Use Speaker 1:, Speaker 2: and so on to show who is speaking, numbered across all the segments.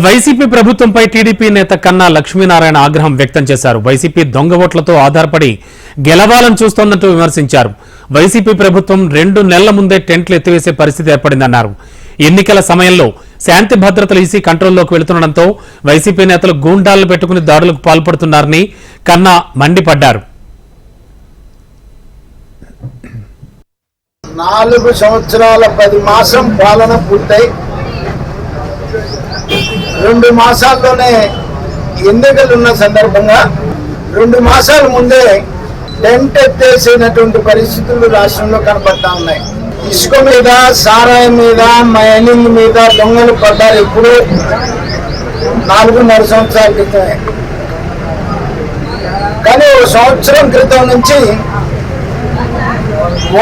Speaker 1: YCP ప్రభుత్వంపై TDP నేత కన్నా లక్ష్మీనారాయణ ఆగ్రహం వ్యక్తం చేశారు. వైసీపీ దొంగ ఓట్లతో ఆధారపడి గెలవాలని చూస్తోందంటూ విమర్శించారు. వైసీపీ ప్రభుత్వం 2 నెలల ముందే టెంట్లు ఎత్తివేసే పరిస్థితి ఏర్పడిందన్నారు. ఎన్నికల సమయంలో శాంతి భద్రతలు ఈసీ కంట్రోల్లోకి వెళుతుండటంతో వైసీపీ నేతలు గూండాలను పెట్టుకుని దాడులకు పాల్పడుతున్నారని కన్నా మండిపడ్డారు.
Speaker 2: 4 సంవత్సరాల 10 మాసం పాలన పూర్తయి 2 మాసాల్లోనే ఎన్నికలున్న సందర్భంగా 2 మాసాల ముందే టెంట్ ఎత్తేసినటువంటి పరిస్థితులు రాష్ట్రంలో కనపడతా ఉన్నాయి. ఇసుక మీద, సారాయి మీద, మైనింగ్ మీద దొంగలు పడ్డారు. ఇప్పుడు 4.5 సంవత్సరాల క్రితమే. కానీ 1 సంవత్సరం క్రితం నుంచి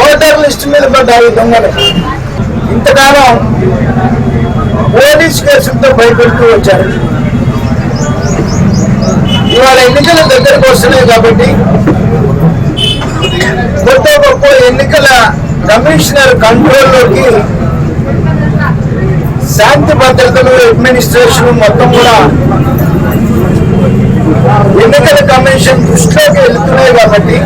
Speaker 2: ఓటర్ లిస్ట్ మీద పడ్డారు దొంగలు. ఇంతకాలం పోలీస్ కేసులతో భయపెడుతూ వచ్చారు. ఇవాళ ఎన్నికల దగ్గరకు వస్తున్నాయి కాబట్టి గొప్ప ఎన్నికల కమిషనర్ కంట్రోల్లోకి శాంతి భద్రతలు, అడ్మినిస్ట్రేషన్ మొత్తం కూడా ఎన్నికల కమిషన్ దృష్టిలోకి వెళ్తున్నాయి కాబట్టి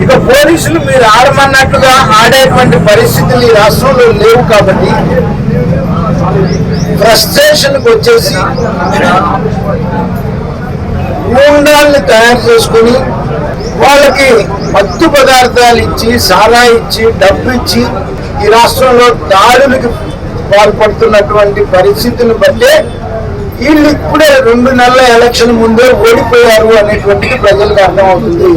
Speaker 2: ఇక పోలీసులు మీరు ఆడమన్నట్టుగా ఆడేటువంటి పరిస్థితులు ఈ రాష్ట్రంలో లేవు కాబట్టి ఫ్రస్ట్రేషన్కి వచ్చేసి గూండాల్ని తయారు చేసుకుని వాళ్ళకి మత్తు పదార్థాలు ఇచ్చి, సారా ఇచ్చి, డబ్బు ఇచ్చి ఈ రాష్ట్రంలో దాడులకు పాల్పడుతున్నటువంటి పరిస్థితులను బట్టే వీళ్ళు ఇప్పుడే 2 నెలల ఎలక్షన్ ముందే ఓడిపోయారు అనేటువంటిది ప్రజలకు అర్థమవుతుంది.